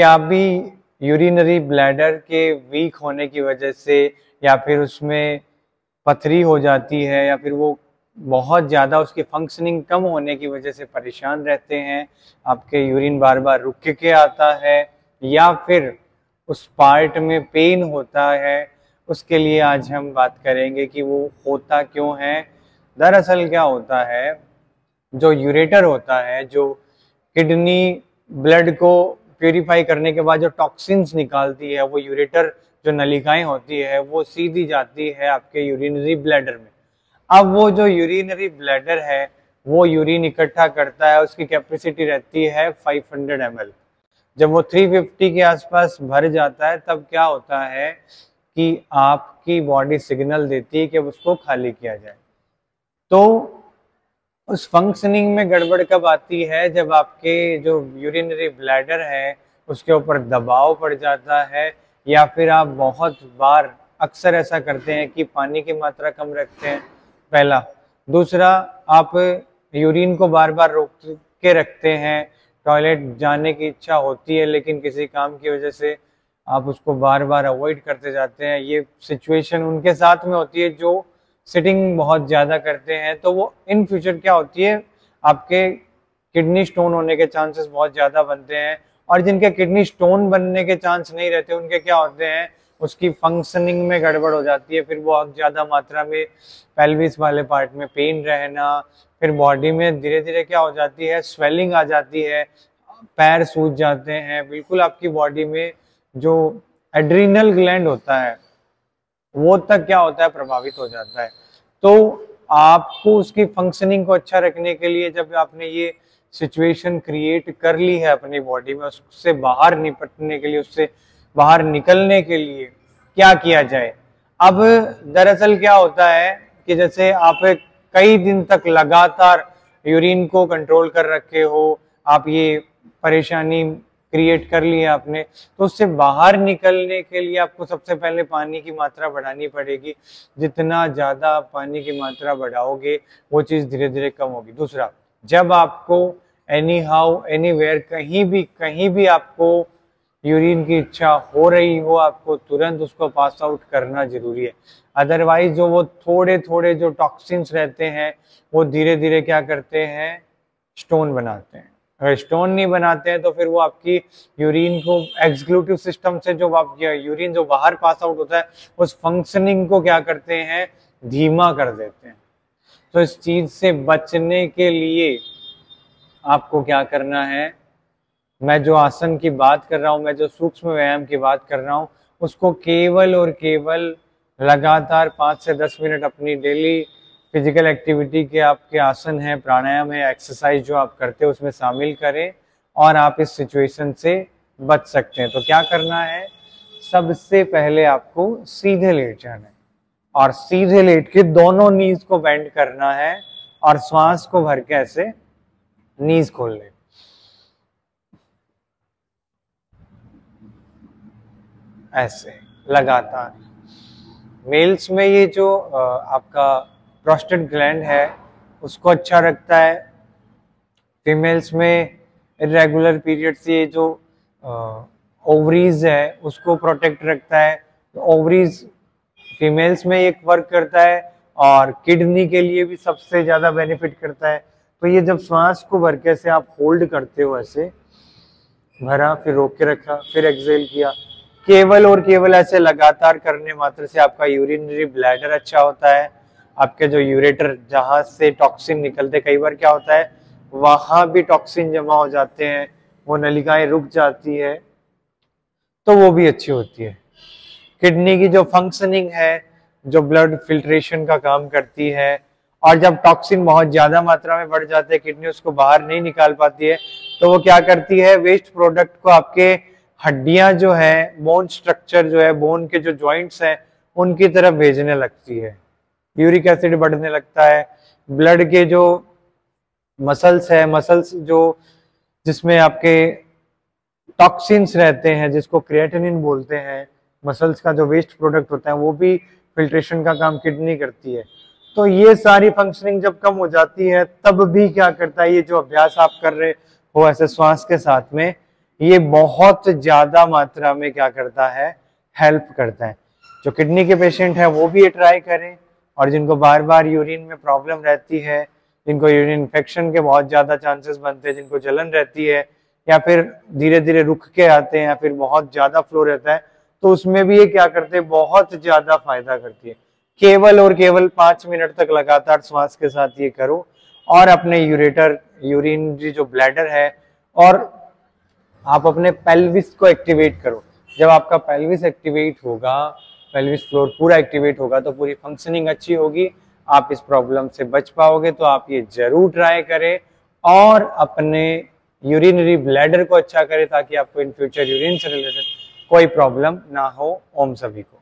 क्या भी urinary bladder के वीक होने की वजह से या फिर उसमें पथरी हो जाती है या फिर वो बहुत ज़्यादा उसकी फंक्शनिंग कम होने की वजह से परेशान रहते हैं, आपके यूरिन बार बार रुक के आता है या फिर उस पार्ट में पेन होता है, उसके लिए आज हम बात करेंगे कि वो होता क्यों है। दरअसल क्या होता है, जो यूरेटर होता है, जो किडनी ब्लड को प्यूरिफाई करने के बाद जो टॉक्सिन्स निकालती है, वो यूरेटर जो नलिकाएं होती है वो सीधी जाती है आपके यूरिनरी ब्लैडर में। अब वो जो यूरिनरी ब्लैडर है वो यूरिन इकट्ठा करता है, उसकी कैपेसिटी रहती है 500 ml। जब वो 350 के आसपास भर जाता है तब क्या होता है कि आपकी बॉडी सिग्नल देती है कि अब उसको खाली किया जाए। तो उस फंक्शनिंग में गड़बड़ कब आती है, जब आपके जो यूरिनरी ब्लैडर है उसके ऊपर दबाव पड़ जाता है या फिर आप बहुत बार अक्सर ऐसा करते हैं कि पानी की मात्रा कम रखते हैं, पहला। दूसरा, आप यूरिन को बार बार रोक के रखते हैं, टॉयलेट जाने की इच्छा होती है लेकिन किसी काम की वजह से आप उसको बार बार अवॉइड करते जाते हैं। ये सिचुएशन उनके साथ में होती है जो सिटिंग बहुत ज़्यादा करते हैं। तो वो इन फ्यूचर क्या होती है, आपके किडनी स्टोन होने के चांसेस बहुत ज़्यादा बनते हैं। और जिनके किडनी स्टोन बनने के चांस नहीं रहते उनके क्या होते हैं, उसकी फंक्शनिंग में गड़बड़ हो जाती है। फिर बहुत ज़्यादा मात्रा में पेल्विस वाले पार्ट में पेन रहना, फिर बॉडी में धीरे धीरे क्या हो जाती है, स्वेलिंग आ जाती है, पैर सूज जाते हैं, बिल्कुल आपकी बॉडी में जो एड्रीनल ग्लैंड होता है वो तक क्या होता है, प्रभावित हो जाता है। तो आपको उसकी फंक्शनिंग को अच्छा रखने के लिए जब आपने ये सिचुएशन क्रिएट कर ली है अपनी बॉडी में, उससे बाहर निपटने के लिए, उससे बाहर निकलने के लिए क्या किया जाए। अब दरअसल क्या होता है कि जैसे आप कई दिन तक लगातार यूरिन को कंट्रोल कर रखे हो, आप ये परेशानी क्रिएट कर ली है आपने, तो उससे बाहर निकलने के लिए आपको सबसे पहले पानी की मात्रा बढ़ानी पड़ेगी। जितना ज़्यादा पानी की मात्रा बढ़ाओगे वो चीज़ धीरे धीरे कम होगी। दूसरा, जब आपको एनी हाउ एनीवेयर कहीं भी आपको यूरिन की इच्छा हो रही हो, आपको तुरंत उसको पास आउट करना जरूरी है। अदरवाइज जो वो थोड़े थोड़े जो टॉक्सिन्स रहते हैं वो धीरे धीरे क्या करते हैं, स्टोन बनाते हैं। अगर स्टोन नहीं बनाते हैं तो फिर वो आपकी यूरिन को एक्सक्लूटिव सिस्टम से जो आपकी यूरिन जो बाहर पास आउट होता है उस फंक्शनिंग को क्या करते हैं, धीमा कर देते हैं। तो इस चीज से बचने के लिए आपको क्या करना है, मैं जो आसन की बात कर रहा हूँ, मैं जो सूक्ष्म व्यायाम की बात कर रहा हूँ, उसको केवल और केवल लगातार 5 से 10 मिनट अपनी डेली फिजिकल एक्टिविटी के आपके आसन है, प्राणायाम है, एक्सरसाइज जो आप करते हैं उसमें शामिल करें और आप इस सिचुएशन से बच सकते हैं। तो क्या करना है, सबसे पहले आपको सीधे लेट जाना है और सीधे लेट के दोनों नीज को बेंड करना है और श्वास को भर के ऐसे नीज खोल लें। ऐसे लगातार। मेल्स में ये जो आपका प्रोस्टेट ग्लैंड है उसको अच्छा रखता है। फीमेल्स में इरेगुलर पीरियड से जो ओवरीज है उसको प्रोटेक्ट रखता है। तो ओवरीज फीमेल्स में एक वर्क करता है और किडनी के लिए भी सबसे ज्यादा बेनिफिट करता है। तो ये जब श्वास को भर के से आप होल्ड करते हो, ऐसे भरा, फिर रोक के रखा, फिर एक्सहेल किया, केवल और केवल ऐसे लगातार करने मात्र से आपका यूरिनरी ब्लैडर अच्छा होता है। आपके जो यूरेटर जहां से टॉक्सिन निकलते, कई बार क्या होता है वहां भी टॉक्सिन जमा हो जाते हैं, वो नलिकाएं रुक जाती है, तो वो भी अच्छी होती है। किडनी की जो फंक्शनिंग है, जो ब्लड फिल्ट्रेशन का काम करती है, और जब टॉक्सिन बहुत ज्यादा मात्रा में बढ़ जाते हैं, किडनी उसको बाहर नहीं निकाल पाती है, तो वो क्या करती है, वेस्ट प्रोडक्ट को आपके हड्डियां जो है, बोन स्ट्रक्चर जो है, बोन के जो जॉइंट्स हैं उनकी तरफ भेजने लगती है। यूरिक एसिड बढ़ने लगता है। ब्लड के जो मसल्स है, मसल्स जो जिसमें आपके टॉक्सिन्स रहते हैं, जिसको क्रिएटिनिन बोलते हैं, मसल्स का जो वेस्ट प्रोडक्ट होता है, वो भी फिल्ट्रेशन का काम किडनी करती है। तो ये सारी फंक्शनिंग जब कम हो जाती है तब भी क्या करता है, ये जो अभ्यास आप कर रहे हो ऐसे श्वास के साथ में, ये बहुत ज्यादा मात्रा में क्या करता है, हेल्प करता है। जो किडनी के पेशेंट है वो भी ये ट्राई करें, और जिनको बार बार यूरिन में प्रॉब्लम रहती है, जिनको यूरिन इन्फेक्शन के बहुत ज्यादा चांसेस बनते हैं, जिनको जलन रहती है, या फिर धीरे धीरे रुक के आते हैं, या फिर बहुत ज्यादा फ्लो रहता है, तो उसमें भी ये क्या करते हैं, बहुत ज्यादा फायदा करती है। केवल और केवल 5 मिनट तक लगातार श्वास के साथ ये करो, और अपने यूरिनरी जो ब्लैडर है, और आप अपने पेल्विस को एक्टिवेट करो। जब आपका पेल्विस एक्टिवेट होगा, पेल्विस फ्लोर पूरा एक्टिवेट होगा, तो पूरी फंक्शनिंग अच्छी होगी, आप इस प्रॉब्लम से बच पाओगे। तो आप ये जरूर ट्राई करें और अपने यूरिनरी ब्लैडर को अच्छा करें, ताकि आपको इन फ्यूचर यूरिन से रिलेटेड कोई प्रॉब्लम ना हो। ओम सभी को।